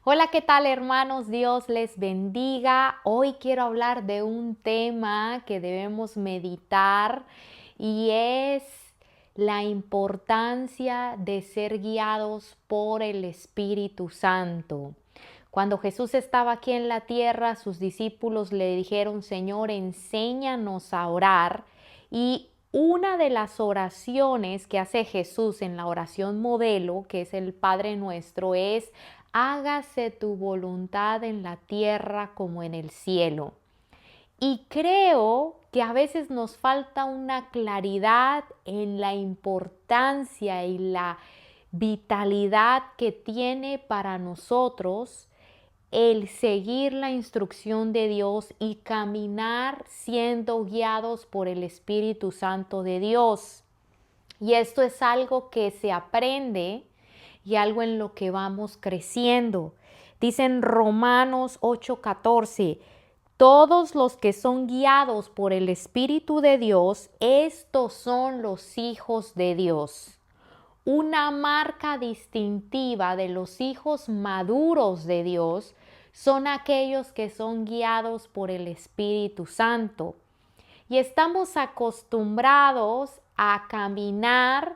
Hola, ¿qué tal, hermanos? Dios les bendiga. Hoy quiero hablar de un tema que debemos meditar y es la importancia de ser guiados por el Espíritu Santo. Cuando Jesús estaba aquí en la tierra, sus discípulos le dijeron: Señor, enséñanos a orar. Y una de las oraciones que hace Jesús en la oración modelo, que es el Padre Nuestro, es: hágase tu voluntad en la tierra como en el cielo. Y creo que a veces nos falta una claridad en la importancia y la vitalidad que tiene para nosotros el seguir la instrucción de Dios y caminar siendo guiados por el Espíritu Santo de Dios. Y esto es algo que se aprende y algo en lo que vamos creciendo. Dice en Romanos 8:14, todos los que son guiados por el Espíritu de Dios, estos son los hijos de Dios. Una marca distintiva de los hijos maduros de Dios son aquellos que son guiados por el Espíritu Santo. Y estamos acostumbrados a caminar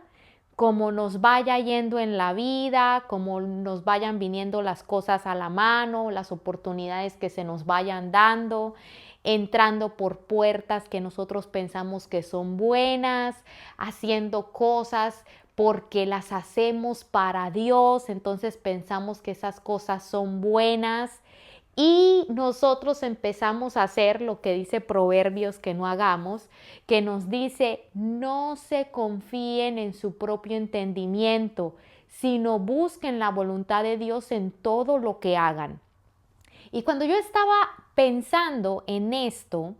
como nos vaya yendo en la vida, como nos vayan viniendo las cosas a la mano, las oportunidades que se nos vayan dando, entrando por puertas que nosotros pensamos que son buenas, haciendo cosas porque las hacemos para Dios, entonces pensamos que esas cosas son buenas. Y nosotros empezamos a hacer lo que dice Proverbios que no hagamos, que nos dice: no se confíen en su propio entendimiento, sino busquen la voluntad de Dios en todo lo que hagan. Y cuando yo estaba pensando en esto,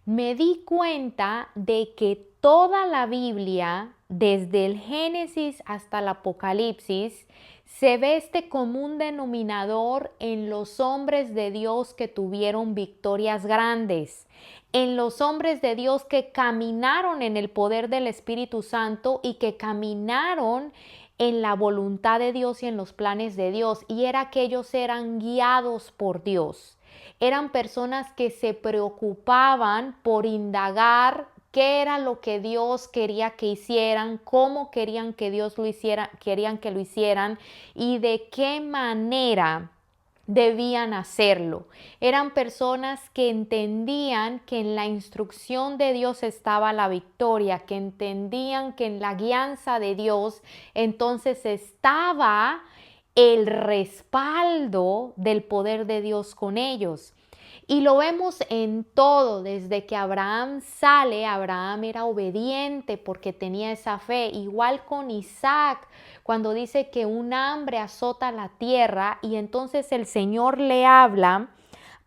me di cuenta de que toda la Biblia, desde el Génesis hasta el Apocalipsis, se ve este común denominador en los hombres de Dios que tuvieron victorias grandes, en los hombres de Dios que caminaron en el poder del Espíritu Santo y que caminaron en la voluntad de Dios y en los planes de Dios, y era que ellos eran guiados por Dios. Eran personas que se preocupaban por indagar qué era lo que Dios quería que hicieran, cómo querían que Dios lo hiciera, querían que lo hicieran y de qué manera debían hacerlo. Eran personas que entendían que en la instrucción de Dios estaba la victoria, que entendían que en la guianza de Dios entonces estaba el respaldo del poder de Dios con ellos. Y lo vemos en todo, desde que Abraham sale. Abraham era obediente porque tenía esa fe. Igual con Isaac, cuando dice que un hambre azota la tierra y entonces el Señor le habla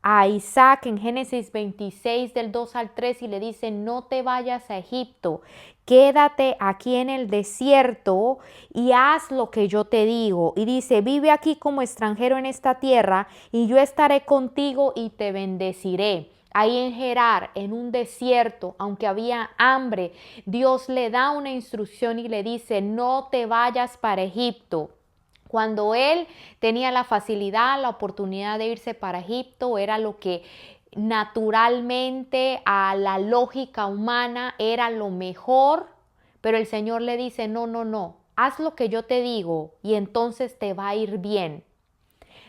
a Isaac en Génesis 26 del 2 al 3 y le dice: no te vayas a Egipto, quédate aquí en el desierto y haz lo que yo te digo. Y dice: vive aquí como extranjero en esta tierra y yo estaré contigo y te bendeciré. Ahí en Gerar, en un desierto, aunque había hambre, Dios le da una instrucción y le dice: no te vayas para Egipto. Cuando él tenía la facilidad, la oportunidad de irse para Egipto, era lo que naturalmente a la lógica humana era lo mejor, pero el Señor le dice: no, no, no, haz lo que yo te digo y entonces te va a ir bien.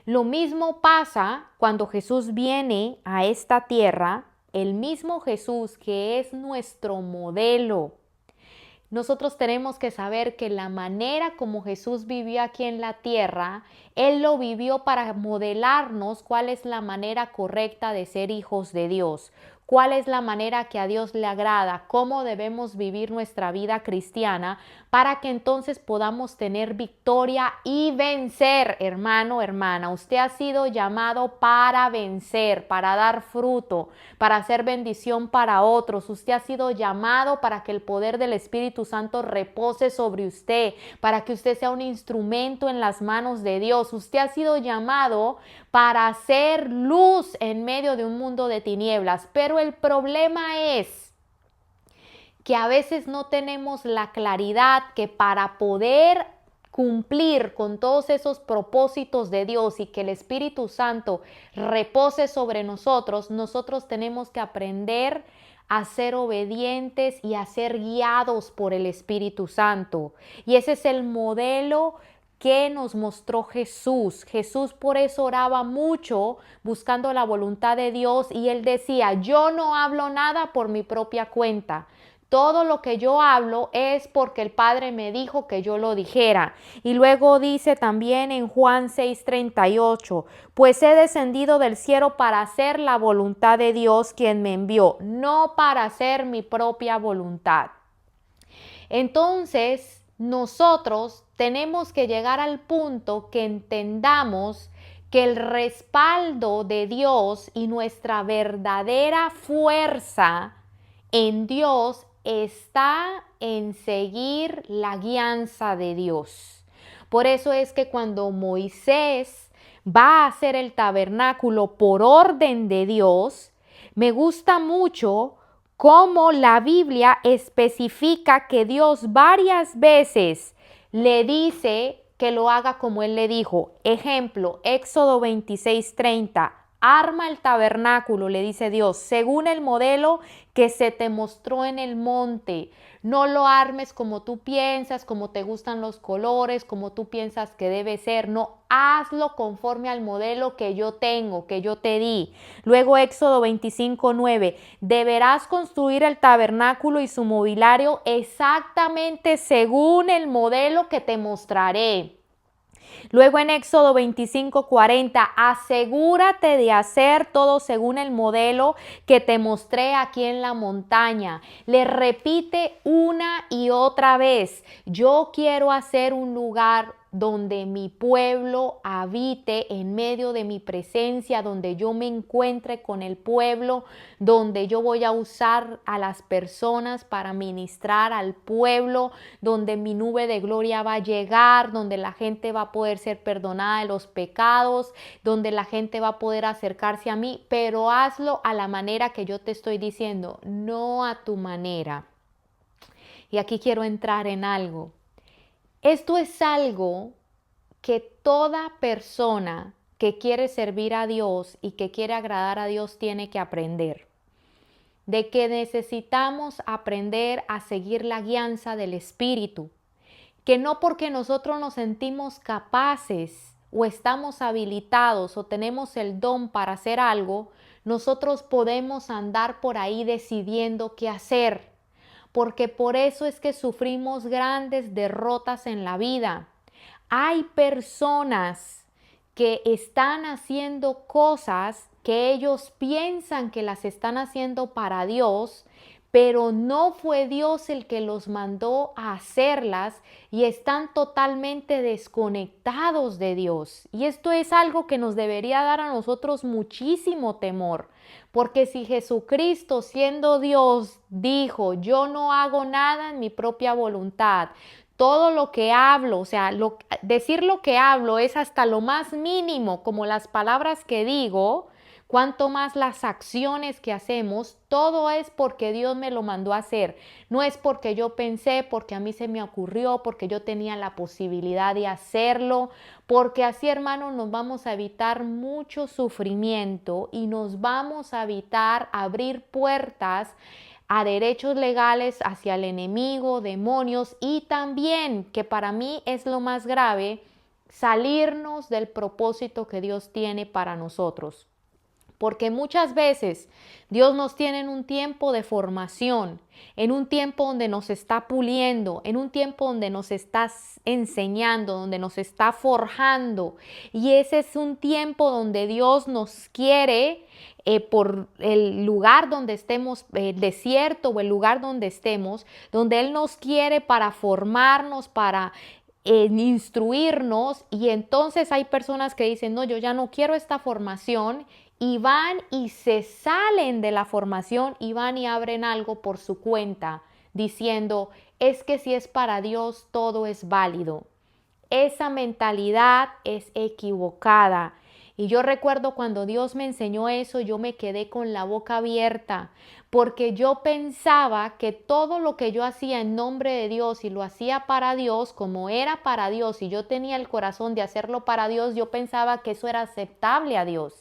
Lo mismo pasa cuando Jesús viene a esta tierra, el mismo Jesús que es nuestro modelo. Nosotros tenemos que saber que la manera como Jesús vivió aquí en la tierra, Él lo vivió para modelarnos cuál es la manera correcta de ser hijos de Dios, cuál es la manera que a Dios le agrada, cómo debemos vivir nuestra vida cristiana para que entonces podamos tener victoria y vencer, hermano, hermana. Usted ha sido llamado para vencer, para dar fruto, para hacer bendición para otros. Usted ha sido llamado para que el poder del Espíritu Santo repose sobre usted, para que usted sea un instrumento en las manos de Dios. Usted ha sido llamado para hacer luz en medio de un mundo de tinieblas. Pero el problema es que a veces no tenemos la claridad que para poder cumplir con todos esos propósitos de Dios y que el Espíritu Santo repose sobre nosotros, nosotros tenemos que aprender a ser obedientes y a ser guiados por el Espíritu Santo. Y ese es el modelo que nos mostró Jesús. Jesús por eso oraba mucho buscando la voluntad de Dios y él decía, yo no hablo nada por mi propia cuenta. Todo lo que yo hablo es porque el Padre me dijo que yo lo dijera. Y luego dice también en Juan 6:38, pues he descendido del cielo para hacer la voluntad de Dios quien me envió, no para hacer mi propia voluntad. Entonces, nosotros tenemos que llegar al punto que entendamos que el respaldo de Dios y nuestra verdadera fuerza en Dios está en seguir la guianza de Dios. Por eso es que cuando Moisés va a hacer el tabernáculo por orden de Dios, me gusta mucho cómo la Biblia especifica que Dios varias veces le dice que lo haga como Él le dijo. Ejemplo, Éxodo 26:30. Arma el tabernáculo, le dice Dios, según el modelo que se te mostró en el monte. No lo armes como tú piensas, como te gustan los colores, como tú piensas que debe ser. No, hazlo conforme al modelo que yo tengo, que yo te di. Luego Éxodo 25:9. Deberás construir el tabernáculo y su mobiliario exactamente según el modelo que te mostraré. Luego en Éxodo 25:40, asegúrate de hacer todo según el modelo que te mostré aquí en la montaña. Le repite una y otra vez, yo quiero hacer un lugar donde mi pueblo habite en medio de mi presencia, donde yo me encuentre con el pueblo, donde yo voy a usar a las personas para ministrar al pueblo, donde mi nube de gloria va a llegar, donde la gente va a poder ser perdonada de los pecados, donde la gente va a poder acercarse a mí, pero hazlo a la manera que yo te estoy diciendo, no a tu manera. Y aquí quiero entrar en algo. Esto es algo que toda persona que quiere servir a Dios y que quiere agradar a Dios tiene que aprender. De que necesitamos aprender a seguir la guianza del Espíritu. Que no porque nosotros nos sentimos capaces o estamos habilitados o tenemos el don para hacer algo, nosotros podemos andar por ahí decidiendo qué hacer. Porque por eso es que sufrimos grandes derrotas en la vida. Hay personas que están haciendo cosas que ellos piensan que las están haciendo para Dios, pero no fue Dios el que los mandó a hacerlas y están totalmente desconectados de Dios. Y esto es algo que nos debería dar a nosotros muchísimo temor, porque si Jesucristo, siendo Dios, dijo, yo no hago nada en mi propia voluntad, todo lo que hablo, o sea, decir lo que hablo es hasta lo más mínimo, como las palabras que digo, cuanto más las acciones que hacemos, todo es porque Dios me lo mandó a hacer. No es porque yo pensé, porque a mí se me ocurrió, porque yo tenía la posibilidad de hacerlo, porque así, hermanos, nos vamos a evitar mucho sufrimiento y nos vamos a evitar abrir puertas a derechos legales hacia el enemigo, demonios y también, que para mí es lo más grave, salirnos del propósito que Dios tiene para nosotros. Porque muchas veces Dios nos tiene en un tiempo de formación, en un tiempo donde nos está puliendo, en un tiempo donde nos está enseñando, donde nos está forjando. Y ese es un tiempo donde Dios nos quiere por el lugar donde estemos, el desierto o el lugar donde estemos, donde Él nos quiere para formarnos, para instruirnos. Y entonces hay personas que dicen, no, yo ya no quiero esta formación, y van y se salen de la formación y van y abren algo por su cuenta, diciendo, es que si es para Dios todo es válido. Esa mentalidad es equivocada. Y yo recuerdo cuando Dios me enseñó eso, yo me quedé con la boca abierta, porque yo pensaba que todo lo que yo hacía en nombre de Dios y lo hacía para Dios, como era para Dios y yo tenía el corazón de hacerlo para Dios, yo pensaba que eso era aceptable a Dios.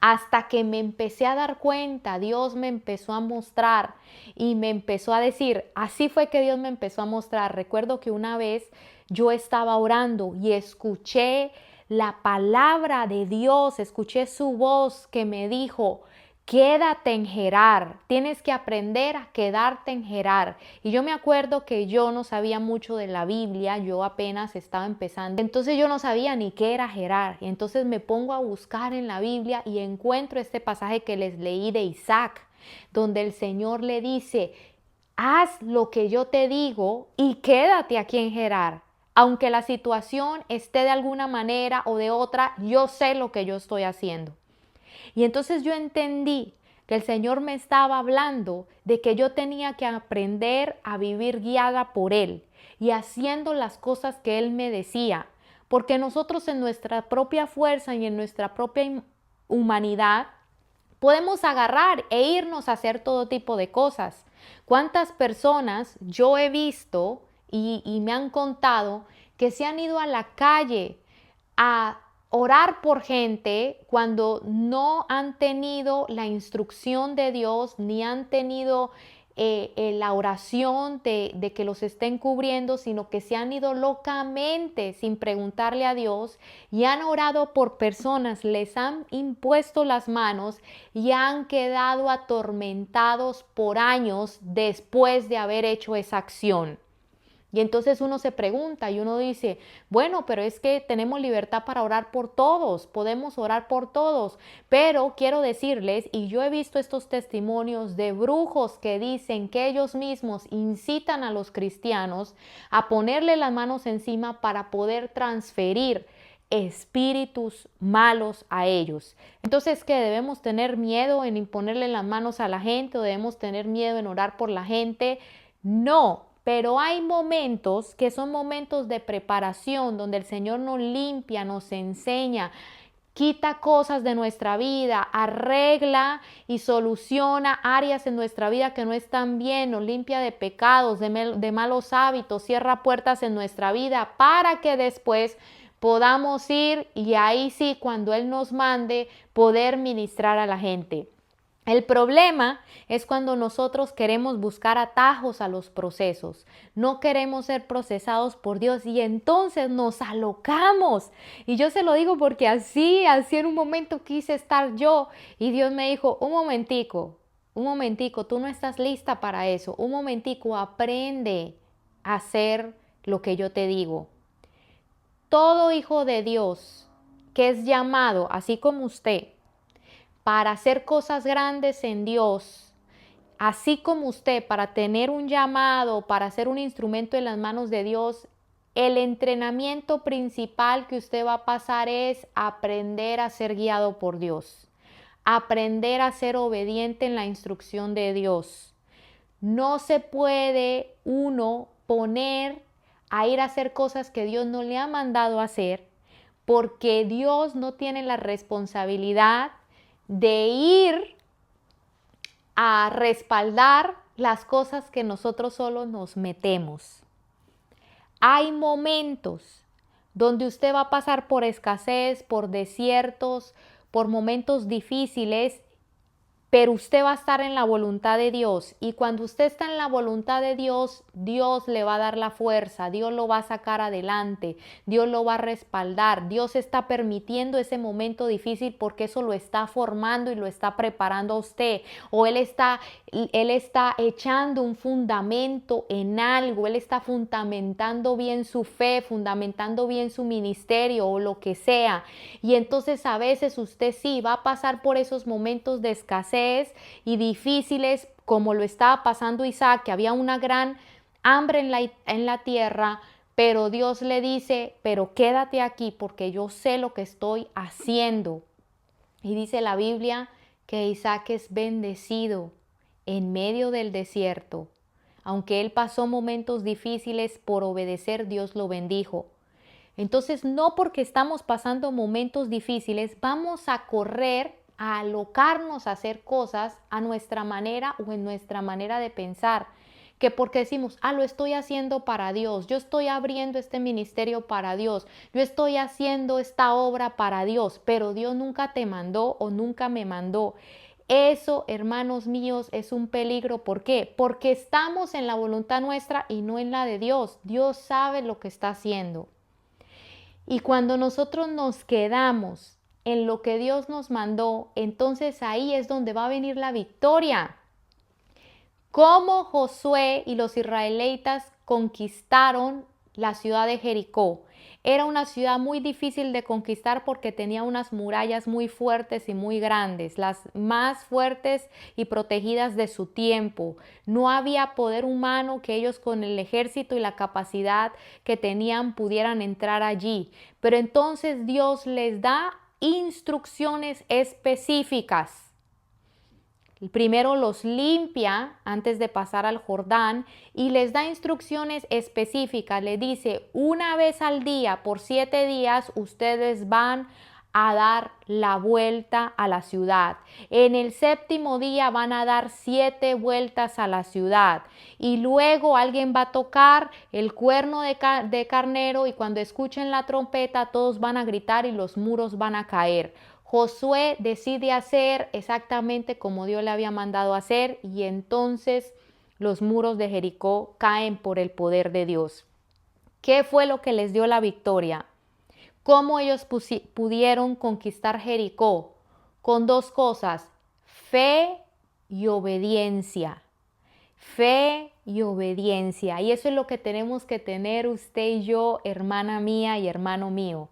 Hasta que me empecé a dar cuenta, Dios me empezó a mostrar y me empezó a decir, así fue que Dios me empezó a mostrar. Recuerdo que una vez yo estaba orando y escuché la palabra de Dios, escuché su voz que me dijo, quédate en Gerar, tienes que aprender a quedarte en Gerar. Y yo me acuerdo que yo no sabía mucho de la Biblia, yo apenas estaba empezando. Entonces yo no sabía ni qué era Gerar. Y entonces me pongo a buscar en la Biblia y encuentro este pasaje que les leí de Isaac, donde el Señor le dice, haz lo que yo te digo y quédate aquí en Gerar. Aunque la situación esté de alguna manera o de otra, yo sé lo que yo estoy haciendo. Y entonces yo entendí que el Señor me estaba hablando de que yo tenía que aprender a vivir guiada por Él y haciendo las cosas que Él me decía. Porque nosotros en nuestra propia fuerza y en nuestra propia humanidad podemos agarrar e irnos a hacer todo tipo de cosas. ¿Cuántas personas yo he visto y me han contado que se han ido a la calle a orar por gente cuando no han tenido la instrucción de Dios ni han tenido la oración de que los estén cubriendo, sino que se han ido locamente sin preguntarle a Dios y han orado por personas, les han impuesto las manos y han quedado atormentados por años después de haber hecho esa acción? Y entonces uno se pregunta y uno dice, bueno, pero es que tenemos libertad para orar por todos, podemos orar por todos, pero quiero decirles, y yo he visto estos testimonios de brujos que dicen que ellos mismos incitan a los cristianos a ponerle las manos encima para poder transferir espíritus malos a ellos. Entonces, ¿qué debemos tener miedo en imponerle las manos a la gente o debemos tener miedo en orar por la gente? No. Pero hay momentos que son momentos de preparación donde el Señor nos limpia, nos enseña, quita cosas de nuestra vida, arregla y soluciona áreas en nuestra vida que no están bien, nos limpia de pecados, de malos hábitos, cierra puertas en nuestra vida para que después podamos ir y ahí sí, cuando Él nos mande, poder ministrar a la gente. El problema es cuando nosotros queremos buscar atajos a los procesos, no queremos ser procesados por Dios y entonces nos alocamos. Y yo se lo digo porque así en un momento quise estar yo y Dios me dijo, un momentico, tú no estás lista para eso, un momentico, aprende a hacer lo que yo te digo. Todo hijo de Dios que es llamado, así como usted, para hacer cosas grandes en Dios, así como usted, para tener un llamado, para ser un instrumento en las manos de Dios, el entrenamiento principal que usted va a pasar es aprender a ser guiado por Dios, aprender a ser obediente en la instrucción de Dios. No se puede uno poner a ir a hacer cosas que Dios no le ha mandado a hacer, porque Dios no tiene la responsabilidad de ir a respaldar las cosas que nosotros solo nos metemos. Hay momentos donde usted va a pasar por escasez, por desiertos, por momentos difíciles, pero usted va a estar en la voluntad de Dios y cuando usted está en la voluntad de Dios, Dios le va a dar la fuerza, Dios lo va a sacar adelante, Dios lo va a respaldar, Dios está permitiendo ese momento difícil porque eso lo está formando y lo está preparando a usted o Él está echando un fundamento en algo, Él está fundamentando bien su fe, fundamentando bien su ministerio o lo que sea y entonces a veces usted sí va a pasar por esos momentos de escasez y difíciles como lo estaba pasando Isaac, que había una gran hambre en la tierra, pero Dios le dice, pero quédate aquí porque yo sé lo que estoy haciendo. Y dice la Biblia que Isaac es bendecido en medio del desierto. Aunque él pasó momentos difíciles por obedecer, Dios lo bendijo. Entonces, no porque estamos pasando momentos difíciles, vamos a correr a alocarnos a hacer cosas a nuestra manera o en nuestra manera de pensar. Que porque decimos, lo estoy haciendo para Dios, yo estoy abriendo este ministerio para Dios, yo estoy haciendo esta obra para Dios, pero Dios nunca te mandó o nunca me mandó. Eso, hermanos míos, es un peligro. ¿Por qué? Porque estamos en la voluntad nuestra y no en la de Dios. Dios sabe lo que está haciendo. Y cuando nosotros nos quedamos en lo que Dios nos mandó, entonces ahí es donde va a venir la victoria. Cómo Josué y los israelitas conquistaron la ciudad de Jericó. Era una ciudad muy difícil de conquistar porque tenía unas murallas muy fuertes y muy grandes, las más fuertes y protegidas de su tiempo. No había poder humano que ellos con el ejército y la capacidad que tenían pudieran entrar allí. Pero entonces Dios les da instrucciones específicas. Primero los limpia antes de pasar al Jordán y les da instrucciones específicas. Le dice, una vez al día, por 7 días, ustedes van a dar la vuelta a la ciudad. En el 7º día van a dar 7 vueltas a la ciudad. Y luego alguien va a tocar el cuerno de carnero y cuando escuchen la trompeta todos van a gritar y los muros van a caer. Josué decide hacer exactamente como Dios le había mandado hacer y entonces los muros de Jericó caen por el poder de Dios. ¿Qué fue lo que les dio la victoria? ¿Cómo ellos pudieron conquistar Jericó? Con 2 cosas, fe y obediencia. Fe y obediencia. Y eso es lo que tenemos que tener usted y yo, hermana mía y hermano mío.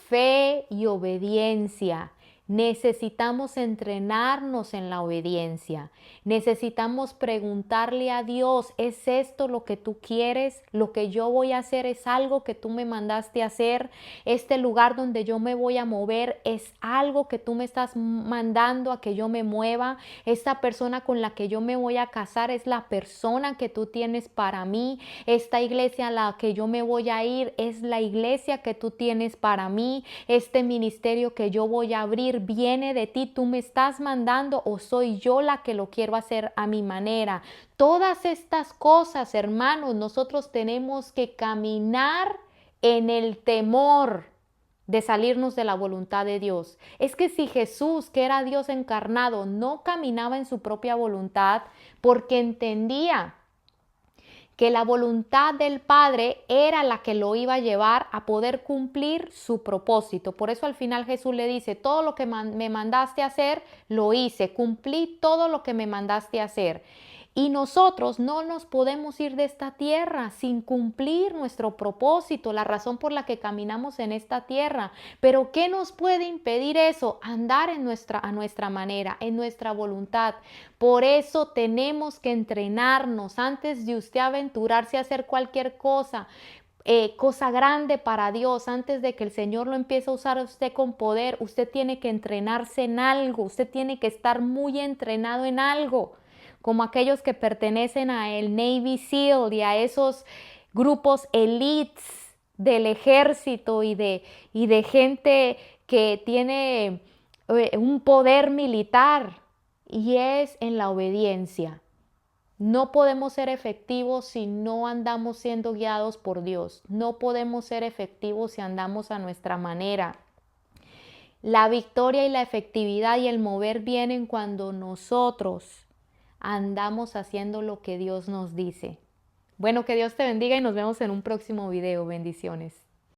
Fe y obediencia. Necesitamos entrenarnos en la obediencia. Necesitamos preguntarle a Dios, ¿es esto lo que tú quieres? ¿Lo que yo voy a hacer es algo que tú me mandaste a hacer? ¿Este lugar donde yo me voy a mover es algo que tú me estás mandando a que yo me mueva? ¿Esta persona con la que yo me voy a casar es la persona que tú tienes para mí? ¿Esta iglesia a la que yo me voy a ir es la iglesia que tú tienes para mí? ¿Este ministerio que yo voy a abrir viene de ti? ¿Tú me estás mandando o soy yo la que lo quiero hacer a mi manera? Todas estas cosas, hermanos, nosotros tenemos que caminar en el temor de salirnos de la voluntad de Dios. Es que si Jesús, que era Dios encarnado, no caminaba en su propia voluntad porque entendía que la voluntad del Padre era la que lo iba a llevar a poder cumplir su propósito. Por eso al final Jesús le dice, todo lo que me mandaste a hacer, lo hice, cumplí todo lo que me mandaste a hacer. Y nosotros no nos podemos ir de esta tierra sin cumplir nuestro propósito, la razón por la que caminamos en esta tierra. Pero ¿qué nos puede impedir eso? Andar a nuestra manera, en nuestra voluntad. Por eso tenemos que entrenarnos antes de usted aventurarse a hacer cualquier cosa. Cosa grande para Dios, antes de que el Señor lo empiece a usar a usted con poder, usted tiene que entrenarse en algo, usted tiene que estar muy entrenado en algo, como aquellos que pertenecen a el Navy SEAL y a esos grupos elites del ejército y de gente que tiene un poder militar, y es en la obediencia. No podemos ser efectivos si no andamos siendo guiados por Dios. No podemos ser efectivos si andamos a nuestra manera. La victoria y la efectividad y el mover vienen cuando nosotros andamos haciendo lo que Dios nos dice. Bueno, que Dios te bendiga y nos vemos en un próximo video. Bendiciones.